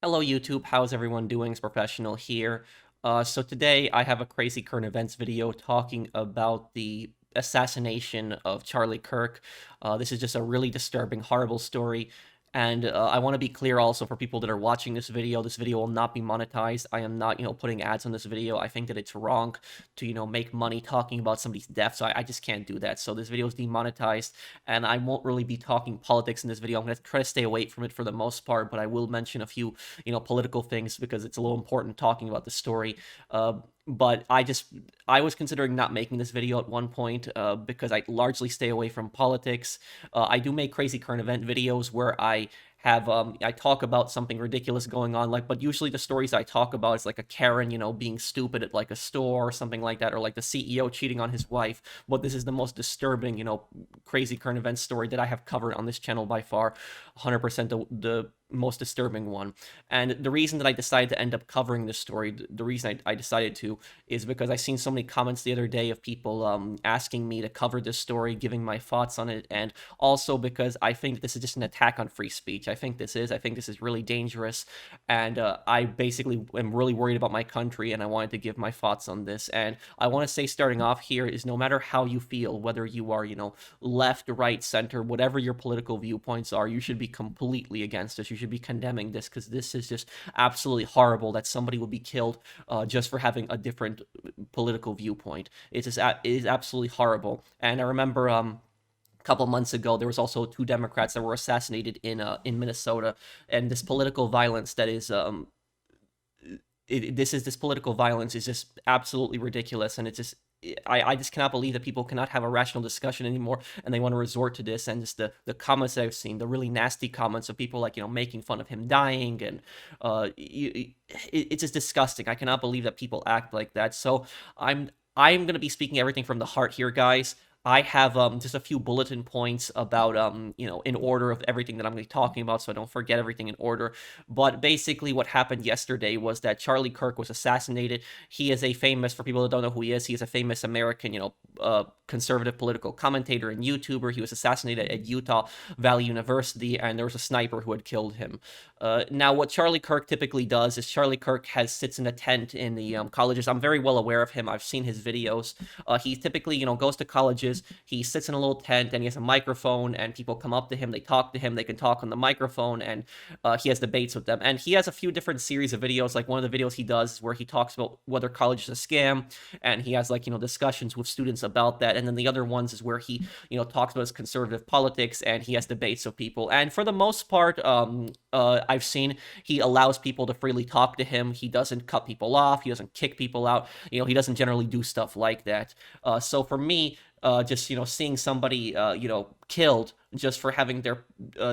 Hello YouTube, how's everyone doing? It's Professional here. So today I have a crazy current events video talking about the assassination of Charlie Kirk. This is just a really disturbing, horrible story. And I want to be clear also for people that are watching this video will not be monetized. I am not, putting ads on this video. I think that it's wrong to, make money talking about somebody's death. So I just can't do that. So this video is demonetized and I won't really be talking politics in this video. I'm going to try to stay away from it for the most part, but I will mention a few, political things because it's a little important talking about the story. But I was considering not making this video at one point because I largely stay away from politics. I do make crazy current event videos where I talk about something ridiculous going on, but usually the stories I talk about is like a Karen, being stupid at like a store or something like that, or like the CEO cheating on his wife. But this is the most disturbing, crazy current event story that I have covered on this channel by far, 100% the most disturbing one. And the reason that I decided to end up covering this story, the reason I decided to, is because I seen so many comments the other day of people asking me to cover this story, giving my thoughts on it, and also because I think this is just an attack on free speech. I think this is really dangerous, and I basically am really worried about my country, and I wanted to give my thoughts on this. And I want to say, starting off here, is no matter how you feel, whether you are, left, right, center, whatever your political viewpoints are, you should be completely against this. You should be condemning this because this is just absolutely horrible that somebody will be killed just for having a different political viewpoint. It is absolutely horrible. And I remember a couple months ago there was also two Democrats that were assassinated in Minnesota, and this political violence that is this political violence is just absolutely ridiculous, and it's just I just cannot believe that people cannot have a rational discussion anymore, and they want to resort to this. And just the comments that I've seen, the really nasty comments of people like making fun of him dying, and it's just disgusting. I cannot believe that people act like that. So I'm gonna be speaking everything from the heart here, guys. I have just a few bulletin points about in order of everything that I'm going to be talking about, so I don't forget everything in order. But basically, what happened yesterday was that Charlie Kirk was assassinated. He is a famous, for people that don't know who he is a famous American, conservative political commentator and YouTuber. He was assassinated at Utah Valley University, and there was a sniper who had killed him. Now, what Charlie Kirk typically does is Charlie Kirk sits in a tent in the colleges. I'm very well aware of him. I've seen his videos. He typically, goes to colleges. He sits in a little tent and he has a microphone, and people come up to him, they talk to him, they can talk on the microphone, and he has debates with them. And he has a few different series of videos. Like one of the videos he does is where he talks about whether college is a scam, and he has discussions with students about that. And then the other ones is where he talks about his conservative politics, and he has debates with people. And for the most part, I've seen he allows people to freely talk to him. He doesn't cut people off. He doesn't kick people out. He doesn't generally do stuff like that. So for me, just seeing somebody killed just for having their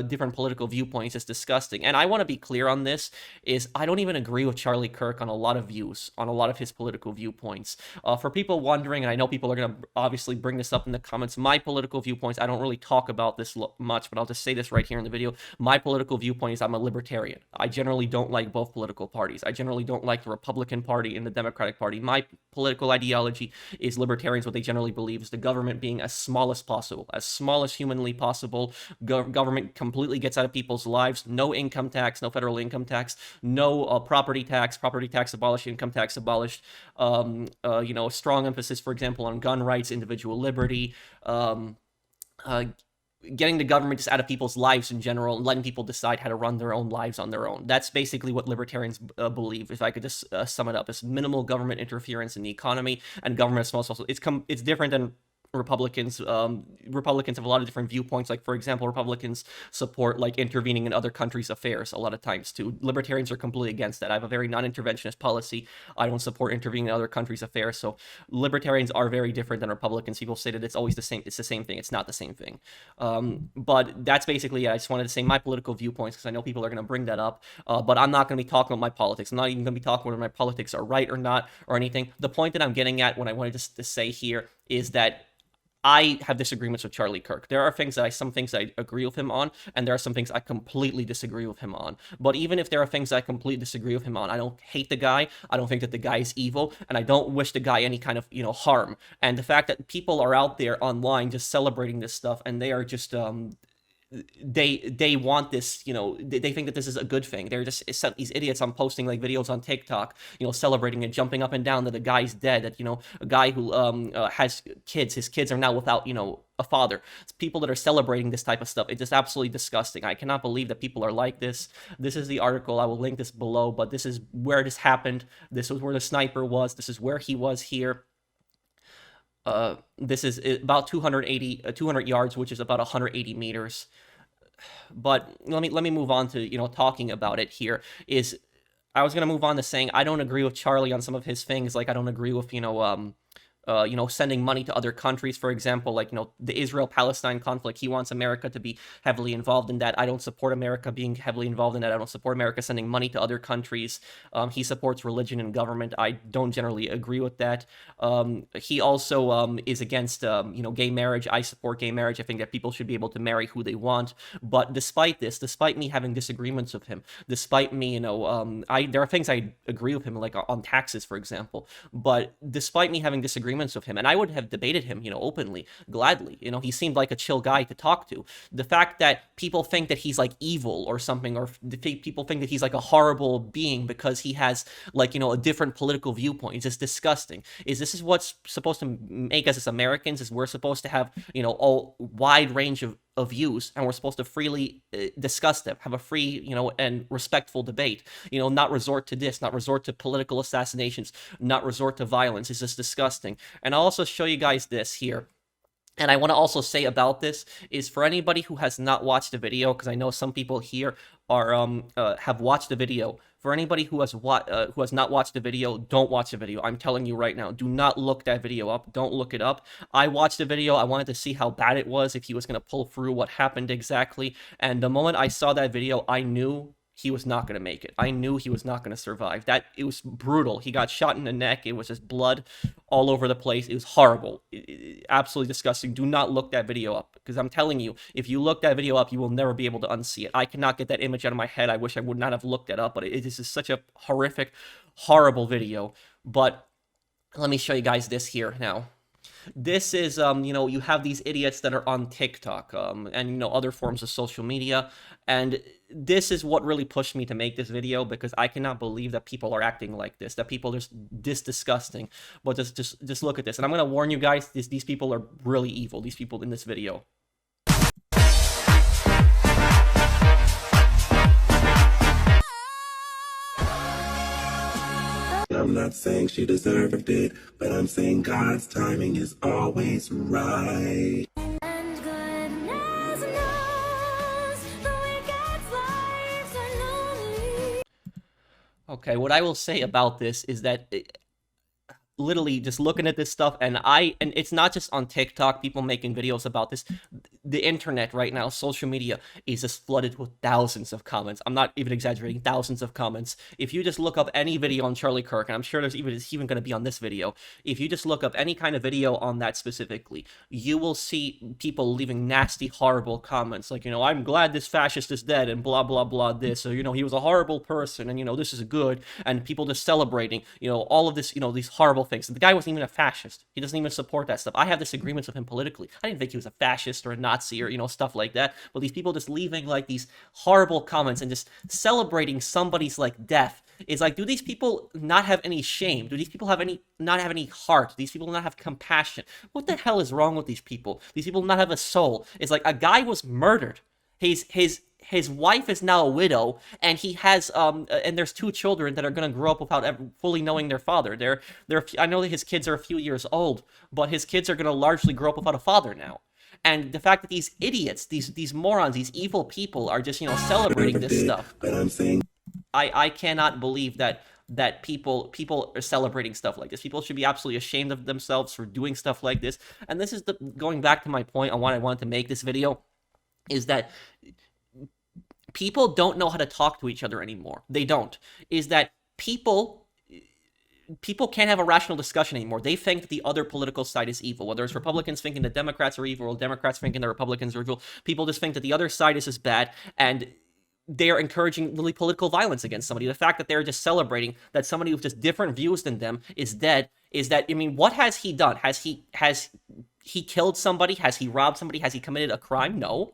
different political viewpoints is disgusting. And I want to be clear on this, is I don't even agree with Charlie Kirk on a lot of views, on a lot of his political viewpoints. For people wondering, and I know people are going to obviously bring this up in the comments, my political viewpoints, I don't really talk about this much, but I'll just say this right here in the video. My political viewpoint is I'm a libertarian. I generally don't like both political parties. I generally don't like the Republican Party and the Democratic Party. My political ideology is libertarians. What they generally believe is the government being as small as possible, as small as humanly possible. Government completely gets out of people's lives. No income tax, no federal income tax, no property tax abolished, income tax abolished. Strong emphasis, for example, on gun rights, individual liberty, getting the government just out of people's lives in general and letting people decide how to run their own lives on their own. That's basically what libertarians believe. If I could just sum it up, as minimal government interference in the economy and government as small as possible. It's different than Republicans. Republicans have a lot of different viewpoints. Like, for example, Republicans support like intervening in other countries' affairs a lot of times too. Libertarians are completely against that. I have a very non-interventionist policy. I don't support intervening in other countries' affairs. So libertarians are very different than Republicans. People say that it's always the same. It's the same thing. It's not the same thing. But that's basically it. I just wanted to say my political viewpoints because I know people are going to bring that up. But I'm not going to be talking about my politics. I'm not even going to be talking whether my politics are right or not or anything. The point that I'm getting at, what I wanted to say here, is that I have disagreements with Charlie Kirk. There are some things I agree with him on, and there are some things I completely disagree with him on. But even if there are things I completely disagree with him on, I don't hate the guy. I don't think that the guy is evil, and I don't wish the guy any kind of, harm. And the fact that people are out there online just celebrating this stuff, and they are just they want this, they think that this is a good thing. They're just these idiots on posting like videos on TikTok, celebrating and jumping up and down that the guy's dead, that a guy who has kids, his kids are now without a father. It's people that are celebrating this type of stuff. It's just absolutely disgusting. I cannot believe that people are like this. This is the article. I will link this below, but this is where this happened. This was where the sniper was. This is where he was here. This is about 200 yards, which is about 180 meters. But let me move on to talking about it. Here is I was gonna move on to saying I don't agree with Charlie on some of his things. Like I don't agree with sending money to other countries, for example, like, the Israel-Palestine conflict. He wants America to be heavily involved in that. I don't support America being heavily involved in that. I don't support America sending money to other countries. He supports religion and government. I don't generally agree with that. He also is against, gay marriage. I support gay marriage. I think that people should be able to marry who they want. But despite this, despite me having disagreements with him, despite me, there are things I agree with him, like on taxes, for example. But despite me having disagreements with him, and I would have debated him, openly, gladly. He seemed like a chill guy to talk to. The fact that people think that he's like evil or something, or people think that he's like a horrible being because he has like, a different political viewpoint, is just disgusting. This is what's supposed to make us as Americans, is we're supposed to have, a wide range of views, and we're supposed to freely discuss them, have a free, and respectful debate, not resort to this, not resort to political assassinations, not resort to violence. It's just disgusting. And I'll also show you guys this here. And I want to also say about this is, for anybody who has not watched the video, because I know some people here are have watched the video. For anybody who has not watched the video, don't watch the video. I'm telling you right now, do not look that video up. Don't look it up. I watched the video. I wanted to see how bad it was, if he was going to pull through, what happened exactly. And the moment I saw that video, I knew he was not going to make it. I knew he was not going to survive. It was brutal. He got shot in the neck. It was just blood all over the place. It was horrible. Absolutely disgusting. Do not look that video up, because I'm telling you, if you look that video up, you will never be able to unsee it. I cannot get that image out of my head. I wish I would not have looked it up, but it is such a horrific, horrible video. But let me show you guys this here now. This is, you have these idiots that are on TikTok, and, other forms of social media, and this is what really pushed me to make this video, because I cannot believe that people are acting like this, that people are just this disgusting. But just look at this, and I'm going to warn you guys, these people are really evil, these people in this video. I'm not saying she deserved it, but I'm saying God's timing is always right. And goodness knows the wicked's lives are lonely. Okay, what I will say about this is that literally just looking at this stuff, and it's not just on TikTok, people making videos about this. The internet right now, social media, is just flooded with thousands of comments. I'm not even exaggerating, thousands of comments. If you just look up any video on Charlie Kirk, and I'm sure it's even going to be on this video, if you just look up any kind of video on that specifically, you will see people leaving nasty, horrible comments, like, I'm glad this fascist is dead, and blah, blah, blah, this, or, he was a horrible person, and, this is good, and people just celebrating, all of this, these horrible things. The guy wasn't even a fascist. He doesn't even support that stuff. I have disagreements with him politically. I didn't think he was a fascist or a Nazi or, stuff like that. But these people just leaving like these horrible comments and just celebrating somebody's like death is like, do these people not have any shame? Do these people not have any heart? Do these people not have compassion? What the hell is wrong with these people? These people not have a soul. It's like a guy was murdered. His wife is now a widow, and he has and there's 2 children that are going to grow up without ever fully knowing their father. I know that his kids are a few years old, but his kids are going to largely grow up without a father now. And the fact that these idiots, these morons, these evil people are just, celebrating this stuff. But I'm saying I cannot believe that people are celebrating stuff like this. People should be absolutely ashamed of themselves for doing stuff like this. And this is going back to my point on why I wanted to make this video, is that people don't know how to talk to each other anymore. They don't. Is that people can't have a rational discussion anymore. They think that the other political side is evil. Whether it's Republicans thinking the Democrats are evil, or Democrats thinking the Republicans are evil, people just think that the other side is as bad, and they're encouraging really political violence against somebody. The fact that they're just celebrating that somebody with just different views than them is dead, is that, what has he done? Has he killed somebody? Has he robbed somebody? Has he committed a crime? No.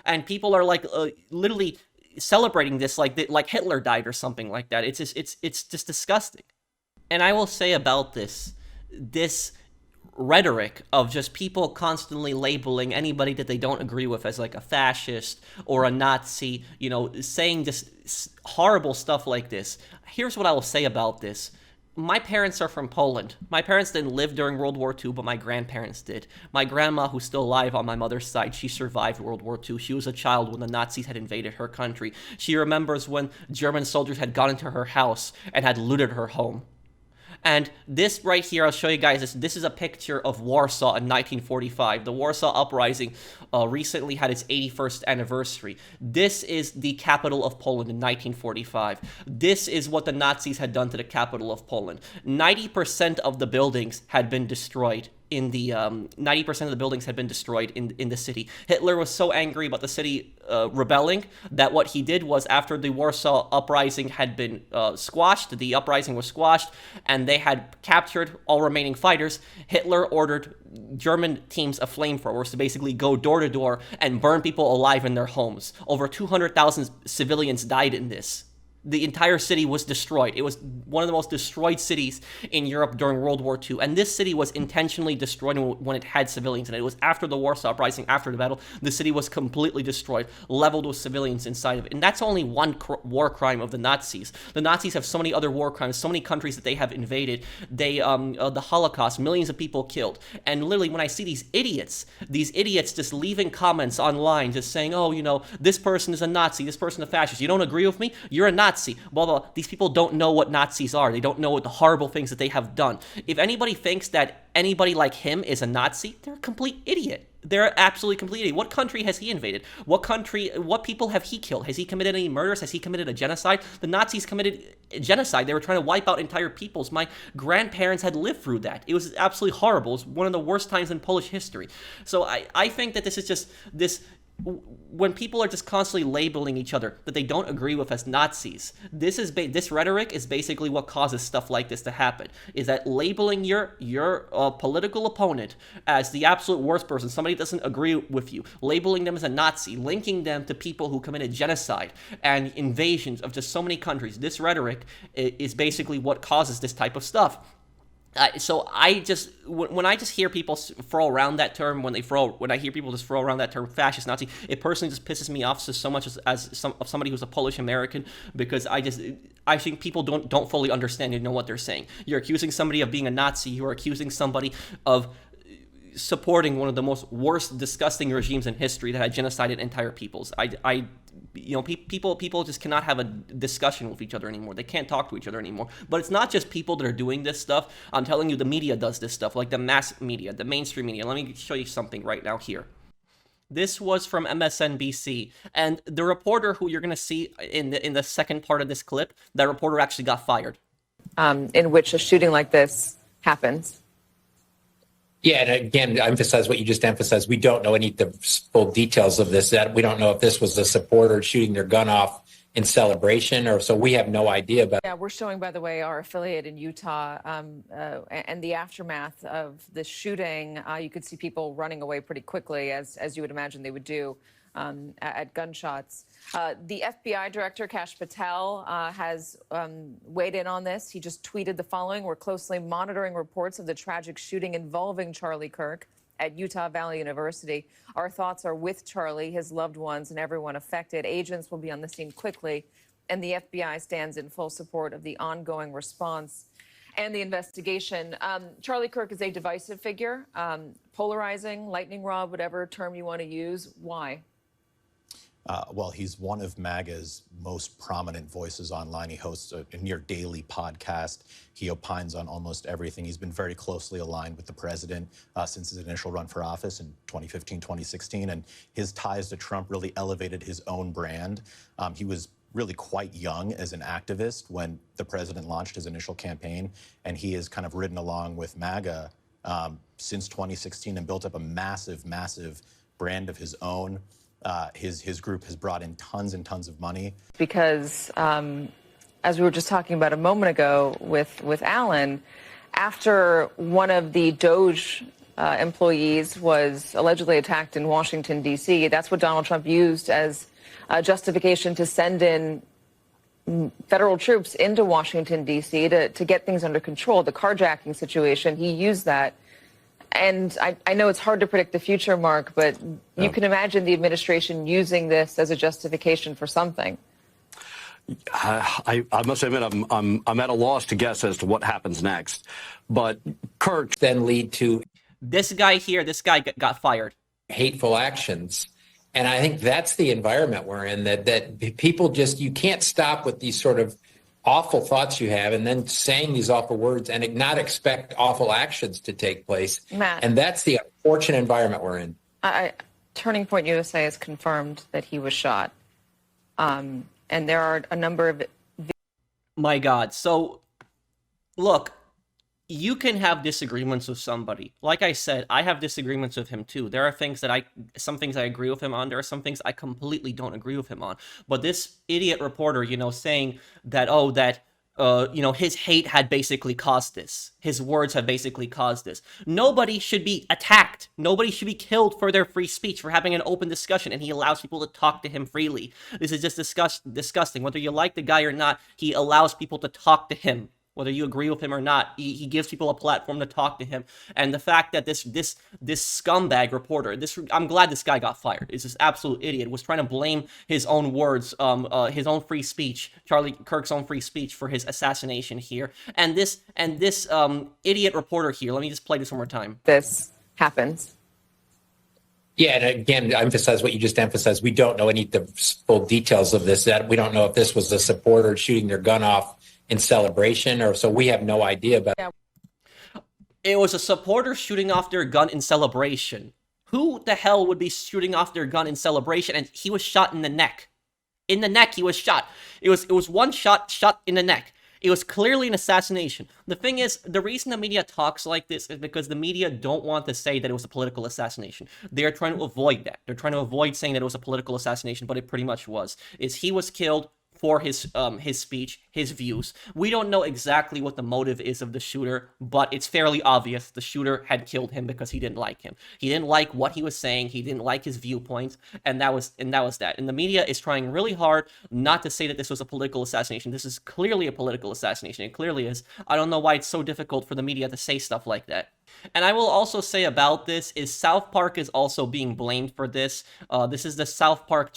and people are like literally celebrating this like Hitler died or something like that. It's just disgusting. And I will say about this rhetoric of just people constantly labeling anybody that they don't agree with as like a fascist or a Nazi, saying just horrible stuff like this. Here's what I will say about this. My parents are from Poland. My parents didn't live during World War II, but my grandparents did. My grandma, who's still alive on my mother's side, she survived World War II. She was a child when the Nazis had invaded her country. She remembers when German soldiers had gone into her house and had looted her home. And this right here, I'll show you guys, this is a picture of Warsaw in 1945. The Warsaw Uprising recently had its 81st anniversary. This is the capital of Poland in 1945. This is what the Nazis had done to the capital of Poland. 90% of the buildings had been destroyed. 90% of the buildings had been destroyed in the city. Hitler was so angry about the city rebelling that what he did was, after the Warsaw Uprising had been squashed, the uprising was squashed, and they had captured all remaining fighters, Hitler ordered German teams of flamethrowers to basically go door to door and burn people alive in their homes. Over 200,000 civilians died in this. The entire city was destroyed. It was one of the most destroyed cities in Europe during World War II. And this city was intentionally destroyed when it had civilians in it. It was after the Warsaw Uprising, after the battle. The city was completely destroyed, leveled with civilians inside of it. And that's only one war crime of the Nazis. The Nazis have so many other war crimes, so many countries that they have invaded. The Holocaust, millions of people killed. And literally, when I see these idiots just leaving comments online, just saying, this person is a Nazi, this person is a fascist. You don't agree with me? You're a Nazi. Blah, blah, blah. These people don't know what Nazis are. They don't know what the horrible things that they have done. If anybody thinks that anybody like him is a Nazi, they're a complete idiot. They're absolutely complete idiot. What country has he invaded? What people have he killed? Has he committed any murders? Has he committed a genocide? The Nazis committed genocide. They were trying to wipe out entire peoples. My grandparents had lived through that. It was absolutely horrible. It was one of the worst times in Polish history. So I think that this is just this. When people are just constantly labeling each other that they don't agree with as Nazis, this rhetoric is basically what causes stuff like this to happen. Is that labeling your political opponent as the absolute worst person, somebody that doesn't agree with you, labeling them as a Nazi, linking them to people who committed genocide and invasions of just so many countries. This rhetoric is basically what causes this type of stuff. So when I just hear people throw around that term, when I hear people just throw around that term fascist Nazi, it personally just pisses me off so much as somebody who's a Polish American, because I think people don't fully understand and know what they're saying. You're accusing somebody of being a Nazi. You're accusing somebody of supporting one of the most worst, disgusting regimes in history that had genocided entire peoples. People just cannot have a discussion with each other anymore. They can't talk to each other anymore. But it's not just people that are doing this stuff. I'm telling you, the media does this stuff, like the mass media, the mainstream media. Let me show you something right now here. This was from MSNBC, and the reporter who you're going to see in the second part of this clip, that reporter actually got fired. In which a shooting like this happens. Yeah, and again, to emphasize what you just emphasized, we don't know any of the full details of this. That we don't know if this was a supporter shooting their gun off in celebration, or so we have no idea about. Yeah, we're showing, by the way, our affiliate in Utah, and the aftermath of the shooting. You could see people running away pretty quickly, as you would imagine they would do at gunshots. The FBI director, Kash Patel, has weighed in on this. He just tweeted the following: "We're closely monitoring reports of the tragic shooting involving Charlie Kirk at Utah Valley University. Our thoughts are with Charlie, his loved ones, and everyone affected. Agents will be on the scene quickly, and the FBI stands in full support of the ongoing response and the investigation." Charlie Kirk is a divisive figure, polarizing, lightning rod, whatever term you want to use. Why? Well, he's one of MAGA's most prominent voices online. He hosts a near daily podcast. He opines on almost everything. He's been very closely aligned with the president since his initial run for office in 2015, 2016. And his ties to Trump really elevated his own brand. He was really quite young as an activist when the president launched his initial campaign. And he has kind of ridden along with MAGA since 2016 and built up a massive, massive brand of his own. His group has brought in tons and tons of money. Because as we were just talking about a moment ago with Alan, after one of the Doge employees was allegedly attacked in Washington, D.C. That's what Donald Trump used as justification to send in federal troops into Washington, D.C. to get things under control. The carjacking situation, he used that. And I know it's hard to predict the future, Mark, but you can imagine the administration using this as a justification for something. I must admit, I'm at a loss to guess as to what happens next. But Kirk Then lead to This guy here, this guy got fired. hateful actions. And I think that's the environment we're in, that people just, you can't stop with these sort of awful thoughts you have and then saying these awful words and not expect awful actions to take place. Matt. And that's the unfortunate environment we're in. Turning Point USA has confirmed that he was shot. And there are a number of... My God. So, look, you can have disagreements with somebody. Like I said, I have disagreements with him too. There are things that some things I agree with him on. There are some things I completely don't agree with him on. But this idiot reporter, saying that, his hate had basically caused this. His words have basically caused this. Nobody should be attacked. Nobody should be killed for their free speech, for having an open discussion, and he allows people to talk to him freely. This is just disgusting. Whether you like the guy or not, he allows people to talk to him. Whether you agree with him or not, he gives people a platform to talk to him. And the fact that this scumbag reporter, I'm glad this guy got fired. Is this absolute idiot was trying to blame his own words, his own free speech, Charlie Kirk's own free speech for his assassination here. And this idiot reporter here. Let me just play this one more time. This happens. Yeah, and again, I emphasize what you just emphasized. We don't know any of the full details of this. That we don't know if this was a supporter shooting their gun off in celebration, or so we have no idea about. Yeah. It was a supporter shooting off their gun in celebration. Who the hell would be shooting off their gun in celebration? And he was shot in the neck. In the neck, he was shot. It was one shot in the neck. It was clearly an assassination. The thing is, the reason the media talks like this is because the media don't want to say that it was a political assassination. They're trying to avoid that. They're trying to avoid saying that it was a political assassination, but it pretty much was. He was killed for his speech, his views. We don't know exactly what the motive is of the shooter, but it's fairly obvious the shooter had killed him because he didn't like him. He didn't like what he was saying. He didn't like his viewpoints, and that was that. And the media is trying really hard not to say that this was a political assassination. This is clearly a political assassination. It clearly is. I don't know why it's so difficult for the media to say stuff like that. And I will also say about this is South Park is also being blamed for this. This is the South Park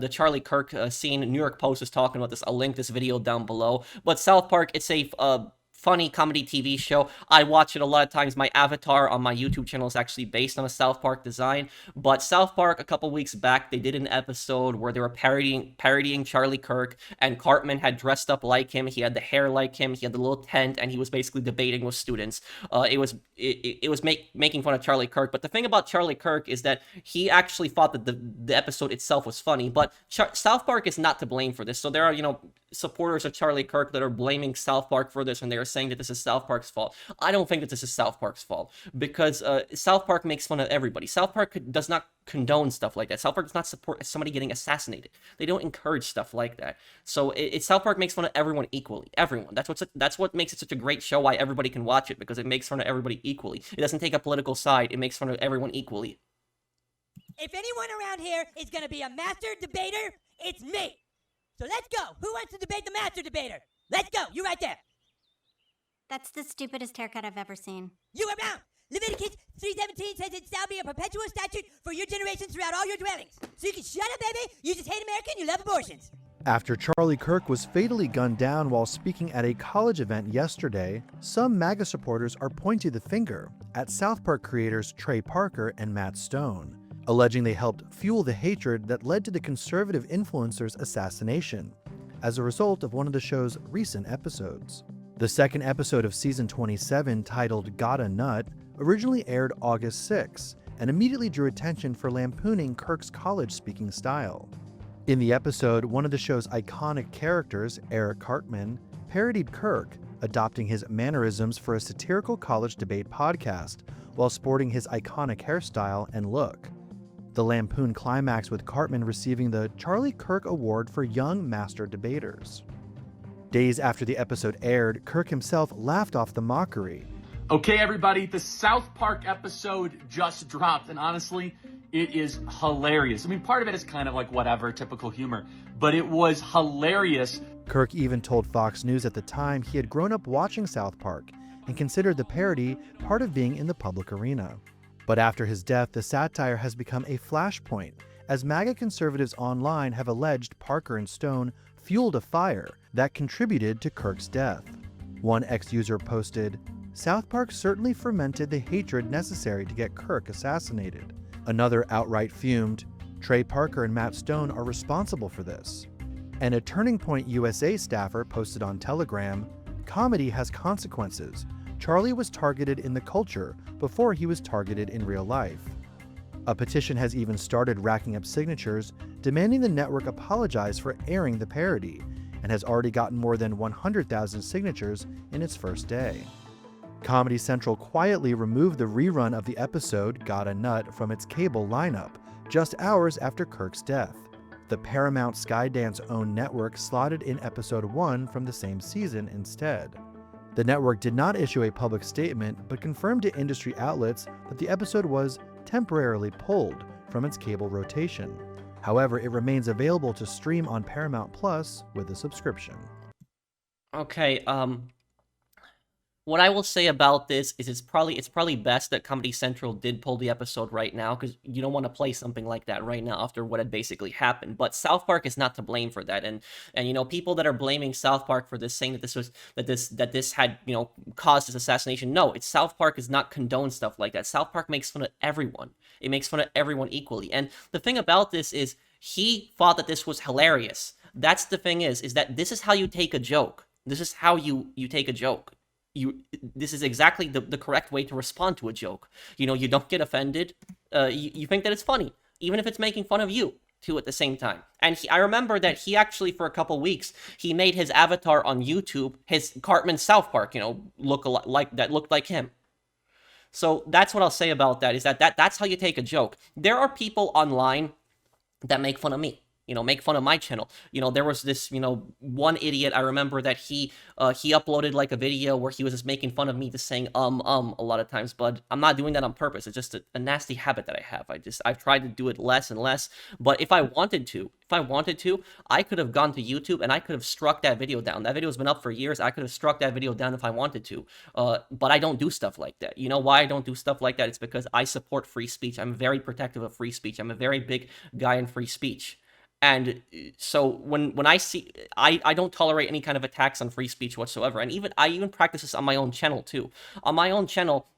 the Charlie Kirk scene. New York Post is talking about this. I'll link this video down below. But South Park, it's a funny comedy TV show. I watch it a lot of times. My avatar on my YouTube channel is actually based on a South Park design. But South Park, a couple weeks back, they did an episode where they were parodying Charlie Kirk, and Cartman had dressed up like him. He had the hair like him. He had the little tent, and he was basically debating with students. It was making fun of Charlie Kirk. But the thing about Charlie Kirk is that he actually thought that the episode itself was funny. But South Park is not to blame for this. So there are, supporters of Charlie Kirk that are blaming South Park for this, and they're saying that this is South Park's fault. I don't think that this is South Park's fault, because South Park makes fun of everybody. South Park does not condone stuff like that. South Park does not support somebody getting assassinated. They don't encourage stuff like that. So South Park makes fun of everyone equally. Everyone. That's what makes it such a great show, why everybody can watch it, because it makes fun of everybody equally. It doesn't take a political side. It makes fun of everyone equally. If anyone around here is going to be a master debater, it's me. So let's go. Who wants to debate the master debater? Let's go. You right there. That's the stupidest haircut I've ever seen. You are bound. Leviticus 3:17 says it shall be a perpetual statute for your generations throughout all your dwellings. So you can shut up, baby. You just hate America and you love abortions. After Charlie Kirk was fatally gunned down while speaking at a college event yesterday, some MAGA supporters are pointing the finger at South Park creators Trey Parker and Matt Stone, alleging they helped fuel the hatred that led to the conservative influencer's assassination as a result of one of the show's recent episodes. The second episode of season 27, titled Gotta Nut, originally aired August 6 and immediately drew attention for lampooning Kirk's college speaking style. In the episode, one of the show's iconic characters, Eric Cartman, parodied Kirk, adopting his mannerisms for a satirical college debate podcast while sporting his iconic hairstyle and look. The lampoon climaxed with Cartman receiving the Charlie Kirk Award for Young Master Debaters. Days after the episode aired, Kirk himself laughed off the mockery, Okay, everybody, the South Park episode just dropped, and honestly, it is hilarious. I mean, part of it is kind of like whatever, typical humor, but it was hilarious. Kirk even told Fox News at the time he had grown up watching South Park and considered the parody part of being in the public arena. But after his death, the satire has become a flashpoint, as MAGA conservatives online have alleged Parker and Stone fueled a fire that contributed to Kirk's death. One ex-user posted, "South Park certainly fermented the hatred necessary to get Kirk assassinated." Another outright fumed, "Trey Parker and Matt Stone are responsible for this." And a Turning Point USA staffer posted on Telegram, "Comedy has consequences. Charlie was targeted in the culture before he was targeted in real life." A petition has even started racking up signatures demanding the network apologize for airing the parody, and has already gotten more than 100,000 signatures in its first day. Comedy Central quietly removed the rerun of the episode Got a Nut from its cable lineup just hours after Kirk's death. The Paramount Skydance owned network slotted in episode 1 from the same season instead. The network did not issue a public statement, but confirmed to industry outlets that the episode was temporarily pulled from its cable rotation. However, it remains available to stream on Paramount Plus with a subscription. Okay, what I will say about this is it's probably best that Comedy Central did pull the episode right now, because you don't want to play something like that right now after what had basically happened. But South Park is not to blame for that, and you know, people that are blaming South Park for this, saying that this had, you know, caused this assassination. No, it's South Park does not condone stuff like that. South Park makes fun of everyone. It makes fun of everyone equally. And the thing about this is he thought that this was hilarious. That's the thing is that this is how you take a joke. This is how you take a joke. This is exactly the correct way to respond to a joke. You know, you don't get offended. You think that it's funny, even if it's making fun of you too at the same time. And I remember that he actually, for a couple weeks, he made his avatar on YouTube, his Cartman South Park, you know, looked like him. So that's what I'll say about that, is that's how you take a joke. There are people online that make fun of me. You know, make fun of my channel. You know, there was this, you know, one idiot, I remember that he uploaded like a video where he was just making fun of me, just saying a lot of times, but I'm not doing that on purpose. It's just a nasty habit that I have. I've tried to do it less and less, but if I wanted to, I could have gone to YouTube and I could have struck that video down. That video has been up for years. I could have struck that video down if I wanted to, but I don't do stuff like that. You know why I don't do stuff like that? It's because I support free speech. I'm very protective of free speech. I'm a very big guy in free speech. And so when I see, I don't tolerate any kind of attacks on free speech whatsoever. And I even practice this on my own channel too. On my own channel,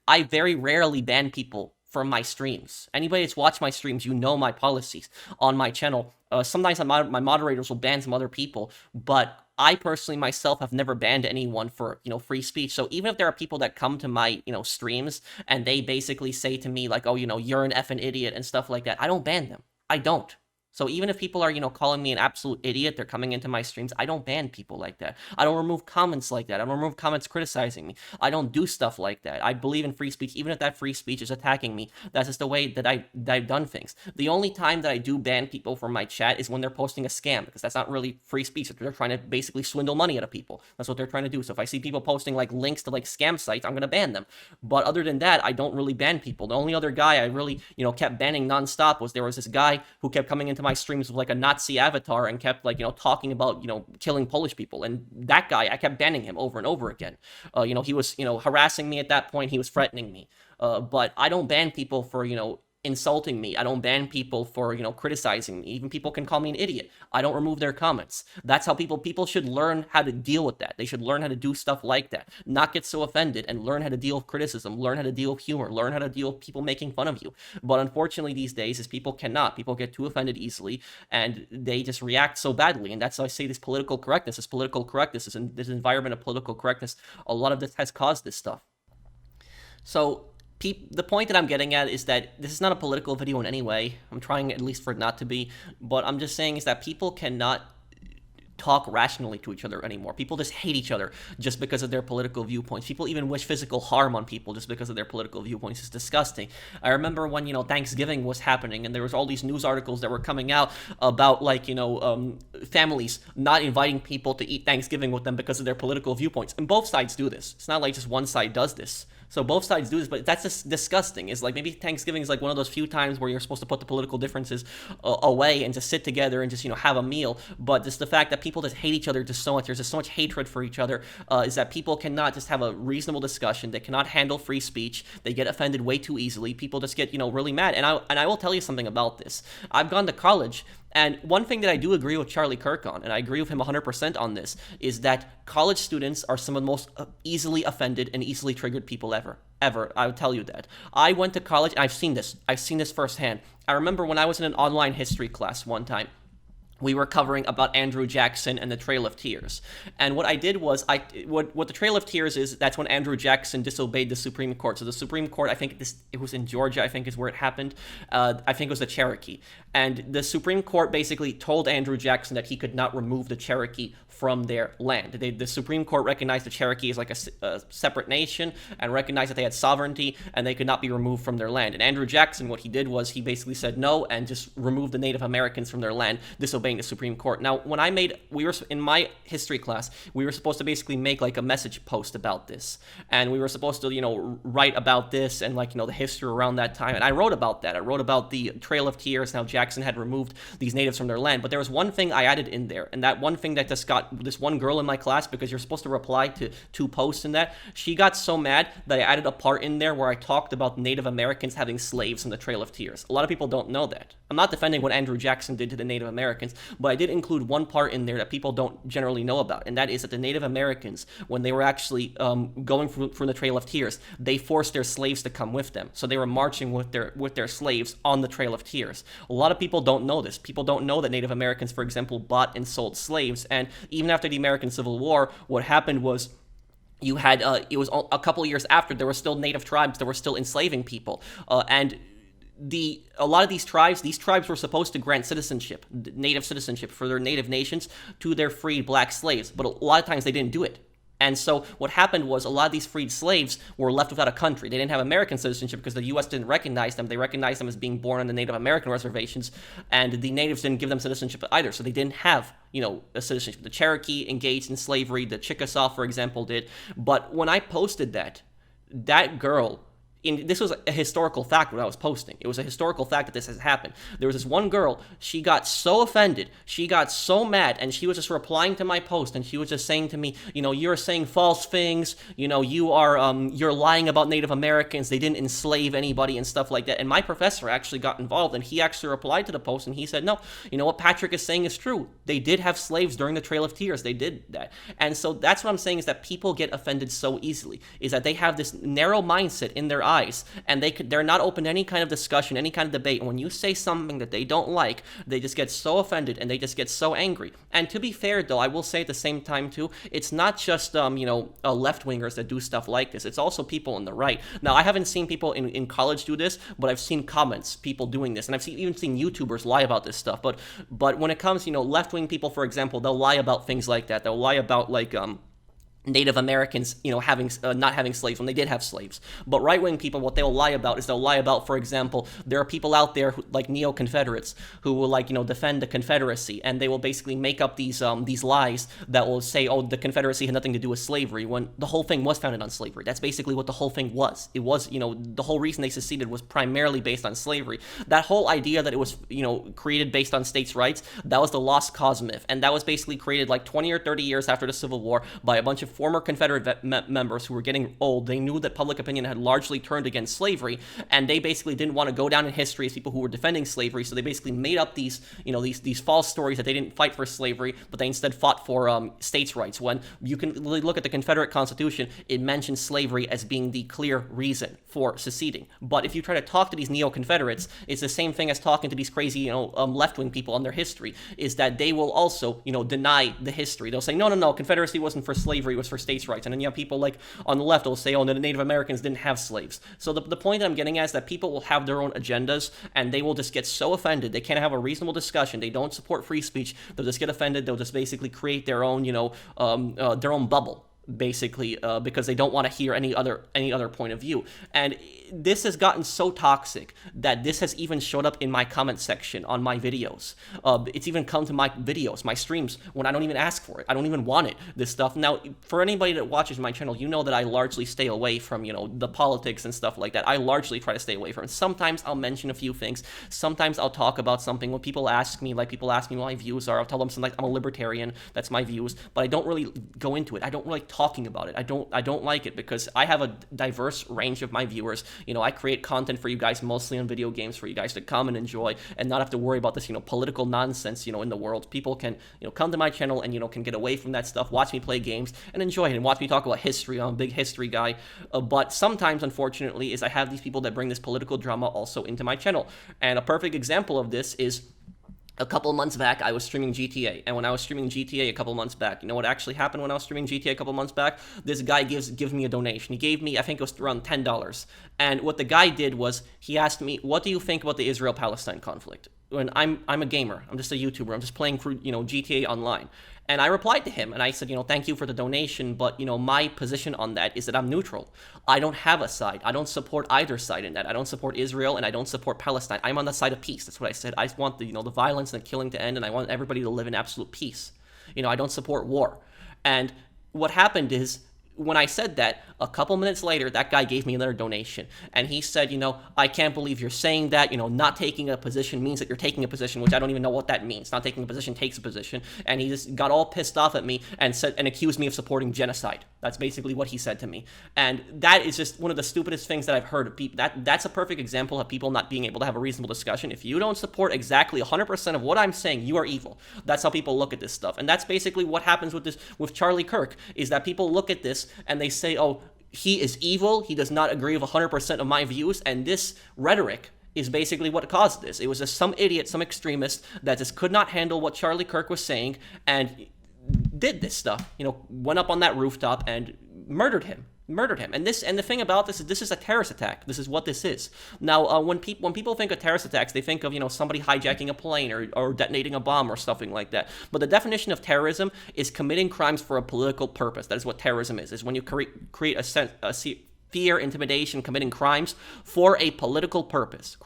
I very rarely ban people from my streams. Anybody that's watched my streams, you know my policies on my channel. Sometimes my moderators will ban some other people, but I personally myself have never banned anyone for, you know, free speech. So even if there are people that come to my, you know, streams and they basically say to me like, oh, you know, you're an effing idiot and stuff like that, I don't ban them. I don't. So even if people are, you know, calling me an absolute idiot, they're coming into my streams, I don't ban people like that. I don't remove comments like that. I don't remove comments criticizing me. I don't do stuff like that. I believe in free speech, even if that free speech is attacking me. That's just the way that I've done things. The only time that I do ban people from my chat is when they're posting a scam, because that's not really free speech. They're trying to basically swindle money out of people. That's what they're trying to do. So if I see people posting like links to like scam sites, I'm going to ban them. But other than that, I don't really ban people. The only other guy I really, you know, kept banning nonstop was there was this guy who kept coming into my streams with like a Nazi avatar and kept like, you know, talking about, you know, killing Polish people. And that guy, I kept banning him over and over again. You know, he was, you know, harassing me at that point. He was threatening me. But I don't ban people for, you know, insulting me. I don't ban people for, you know, criticizing me. Even people can call me an idiot. I don't remove their comments. That's how people should learn how to deal with that. They should learn how to do stuff like that. Not get so offended, and learn how to deal with criticism, learn how to deal with humor, learn how to deal with people making fun of you. But unfortunately these days is people cannot. People get too offended easily and they just react so badly. And that's why I say this political correctness, this environment of political correctness, a lot of this has caused this stuff. So the point that I'm getting at is that this is not a political video in any way. I'm trying at least for it not to be, but I'm just saying is that people cannot talk rationally to each other anymore. People just hate each other just because of their political viewpoints. People even wish physical harm on people just because of their political viewpoints. It's disgusting. I remember when, Thanksgiving was happening and there was all these news articles that were coming out about, families not inviting people to eat Thanksgiving with them because of their political viewpoints. And both sides do this. It's not like just one side does this. So both sides do this, but that's just disgusting. It's like maybe Thanksgiving is like one of those few times where you're supposed to put the political differences away and just sit together and just, have a meal. But just the fact that people just hate each other just so much, there's just so much hatred for each other, is that people cannot just have a reasonable discussion. They cannot handle free speech. They get offended way too easily. People just get, really mad. And I will tell you something about this. I've gone to college, and one thing that I do agree with Charlie Kirk on, and I agree with him 100% on this, is that college students are some of the most easily offended and easily triggered people ever. I would tell you that. I went to college, and I've seen this firsthand. I remember when I was in an online history class one time, we were covering about Andrew Jackson and the Trail of Tears. And what I did was, what the Trail of Tears is, that's when Andrew Jackson disobeyed the Supreme Court. So the Supreme Court, I think it was in Georgia, I think is where it happened. I think it was the Cherokee. And the Supreme Court basically told Andrew Jackson that he could not remove the Cherokee from their land. The Supreme Court recognized the Cherokee as like a separate nation and recognized that they had sovereignty and they could not be removed from their land. And Andrew Jackson, what he did was he basically said no and just removed the Native Americans from their land, disobeying the Supreme Court. Now, when we were in my history class, we were supposed to basically make like a message post about this. And we were supposed to, write about this and the history around that time. And I wrote about that. I wrote about the Trail of Tears, how Jackson had removed these natives from their land. But there was one thing I added in there, and that one thing that just got this one girl in my class, because you're supposed to reply to 2 posts in that, she got so mad that I added a part in there where I talked about Native Americans having slaves in the Trail of Tears. A lot of people don't know that. I'm not defending what Andrew Jackson did to the Native Americans, but I did include one part in there that people don't generally know about, and that is that the Native Americans, when they were actually going through the Trail of Tears, they forced their slaves to come with them. So they were marching with their slaves on the Trail of Tears. A lot of people don't know this. People don't know that Native Americans, for example, bought and sold slaves, and even after the American Civil War, what happened was you had, it was a couple of years after, there were still native tribes that were still enslaving people, and a lot of these tribes were supposed to grant citizenship, native citizenship for their native nations to their freed black slaves, but a lot of times they didn't do it. And so what happened was a lot of these freed slaves were left without a country. They didn't have American citizenship because the U.S. didn't recognize them. They recognized them as being born on the Native American reservations, and the natives didn't give them citizenship either, so they didn't have, a citizenship. The Cherokee engaged in slavery, the Chickasaw, for example, did. But when I posted that girl, this was a historical fact what I was posting. It was a historical fact that this has happened. There was this one girl, she got so offended, she got so mad, and she was just replying to my post, and she was just saying to me, you're saying false things, you're lying about Native Americans, they didn't enslave anybody and stuff like that. And my professor actually got involved, and he actually replied to the post, and he said, no, what Patrick is saying is true. They did have slaves during the Trail of Tears. They did that. And so that's what I'm saying, is that people get offended so easily, is that they have this narrow mindset in their eyes, and they're not open to any kind of discussion, any kind of debate. And when you say something that they don't like, they just get so offended and they just get so angry. And to be fair, though, I will say at the same time too, it's not just left-wingers that do stuff like this. It's also people on the right. Now, I haven't seen people in college do this, but I've seen comments, people doing this, and I've even seen YouTubers lie about this stuff. But when it comes, left-wing people, for example, they'll lie about things like that. They'll lie about Native Americans, having not having slaves when they did have slaves. But right-wing people, what they'll lie about is they'll lie about, for example, there are people out there who, like neo-Confederates who will defend the Confederacy, and they will basically make up these lies that will say, oh, the Confederacy had nothing to do with slavery, when the whole thing was founded on slavery. That's basically what the whole thing was. It was, the whole reason they seceded was primarily based on slavery. That whole idea that it was, created based on states' rights, that was the lost cause myth, and that was basically created like 20 or 30 years after the Civil War by a bunch of former Confederate members who were getting old. They knew that public opinion had largely turned against slavery, and they basically didn't want to go down in history as people who were defending slavery, so they basically made up these false stories that they didn't fight for slavery, but they instead fought for states' rights. When you can look at the Confederate Constitution, it mentions slavery as being the clear reason for seceding. But if you try to talk to these neo-Confederates, it's the same thing as talking to these crazy, left-wing people on their history, is that they will also, deny the history. They'll say, no, Confederacy wasn't for slavery, was for states' rights. And then you have people like on the left will say, oh, the Native Americans didn't have slaves. So the point that I'm getting at is that people will have their own agendas, and they will just get so offended. They can't have a reasonable discussion. They don't support free speech. They'll just get offended. They'll just basically create their own, their own bubble, basically, because they don't want to hear any other point of view. And this has gotten so toxic that this has even showed up in my comment section on my videos. It's even come to my videos, my streams, when I don't even ask for it. I don't even want it, this stuff. Now, for anybody that watches my channel, you know that I largely stay away from, the politics and stuff like that. I largely try to stay away from it. Sometimes I'll mention a few things. Sometimes I'll talk about something. When people ask me what my views are, I'll tell them something like, I'm a libertarian, that's my views, but I don't really go into it. I don't really talking about it. I don't like it, because I have a diverse range of my viewers. I create content for you guys, mostly on video games, for you guys to come and enjoy and not have to worry about this, political nonsense, in the world. People can, come to my channel and, can get away from that stuff, watch me play games and enjoy it, and watch me talk about history. I'm a big history guy. But sometimes, unfortunately, I have these people that bring this political drama also into my channel. And a perfect example of this is, a couple of months back, I was streaming GTA, and when I was streaming GTA a couple of months back, you know what actually happened when I was streaming GTA a couple of months back? This guy gives me a donation. He gave me, I think it was around $10, and what the guy did was, he asked me, what do you think about the Israel-Palestine conflict? When I'm a gamer, I'm just a YouTuber, I'm just playing through, GTA Online. And I replied to him, and I said, thank you for the donation, but, my position on that is that I'm neutral. I don't have a side. I don't support either side in that. I don't support Israel, and I don't support Palestine. I'm on the side of peace. That's what I said. I want the violence and the killing to end, and I want everybody to live in absolute peace. I don't support war. And what happened is, when I said that, a couple minutes later, that guy gave me another donation. And he said, I can't believe you're saying that. Not taking a position means that you're taking a position, which I don't even know what that means. Not taking a position takes a position. And he just got all pissed off at me and accused me of supporting genocide. That's basically what he said to me. And that is just one of the stupidest things that I've heard of people. That's a perfect example of people not being able to have a reasonable discussion. If you don't support exactly 100% of what I'm saying, you are evil. That's how people look at this stuff. And that's basically what happens with Charlie Kirk, is that people look at this and they say, oh, he is evil, he does not agree with 100% of my views, and this rhetoric is basically what caused this. It was just some idiot, some extremist that just could not handle what Charlie Kirk was saying and did this stuff, went up on that rooftop and murdered him. And the thing about this is a terrorist attack. This is what this is. Now, when people think of terrorist attacks, they think of somebody hijacking a plane or detonating a bomb or something like that. But the definition of terrorism is committing crimes for a political purpose. That is what terrorism is when you create a fear, intimidation, committing crimes for a political purpose.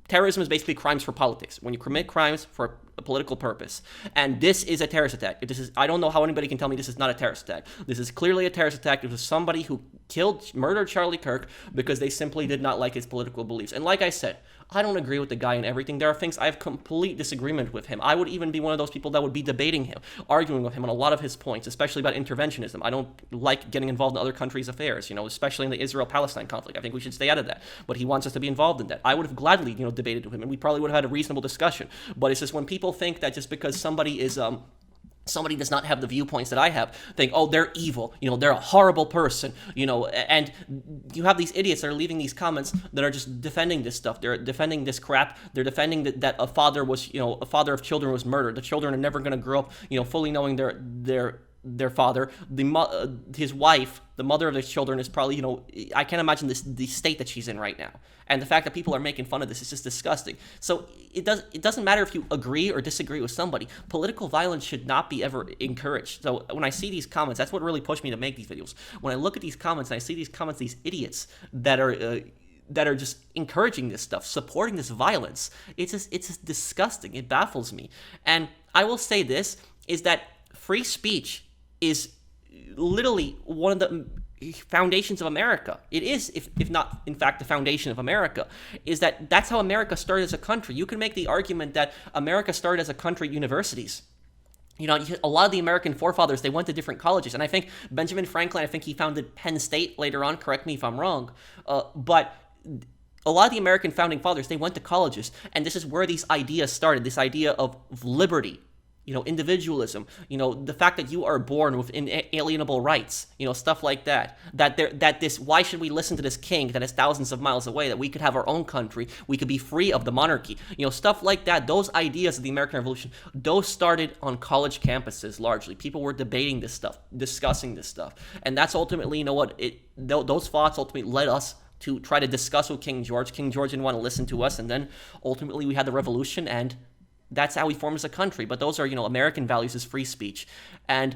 Terrorism is basically crimes for politics. When you commit crimes for a political purpose. And this is a terrorist attack. I don't know how anybody can tell me this is not a terrorist attack. This is clearly a terrorist attack. It was somebody who murdered Charlie Kirk because they simply did not like his political beliefs. And like I said, I don't agree with the guy in everything. There are things I have complete disagreement with him. I would even be one of those people that would be debating him, arguing with him on a lot of his points, especially about interventionism. I don't like getting involved in other countries' affairs, especially in the Israel-Palestine conflict. I think we should stay out of that. But he wants us to be involved in that. I would have gladly, debated with him, and we probably would have had a reasonable discussion. But it's just when people think that just because somebody is somebody does not have the viewpoints that I have, think, oh, they're evil, they're a horrible person, and you have these idiots that are leaving these comments that are just defending this stuff. They're defending this crap. They're defending that a father of children was murdered. The children are never going to grow up, fully knowing their father. His wife, the mother of their children, is probably, I can't imagine the state that she's in right now. And the fact that people are making fun of this is just disgusting. So it doesn't matter if you agree or disagree with somebody. Political violence should not be ever encouraged. So when I see these comments, that's what really pushed me to make these videos. When I look at these comments and I see these comments, these idiots that are just encouraging this stuff, supporting this violence, it's just disgusting. It baffles me. And I will say this, is that free speech is literally one of the foundations of America. It is, if not, in fact, the foundation of America, is that's how America started as a country. You can make the argument that America started as a country at universities. A lot of the American forefathers, they went to different colleges. And I think Benjamin Franklin, I think he founded Penn State later on. Correct me if I'm wrong. But a lot of the American founding fathers, they went to colleges. And this is where these ideas started, this idea of liberty. individualism, the fact that you are born with inalienable rights, stuff like that. Why should we listen to this king that is thousands of miles away? That we could have our own country, we could be free of the monarchy, stuff like that. Those ideas of the American Revolution, those started on college campuses largely. People were debating this stuff, discussing this stuff, and that's ultimately, those thoughts ultimately led us to try to discuss with King George. King George didn't want to listen to us, and then ultimately we had the revolution, and that's how we form as a country. But those are, American values is free speech. And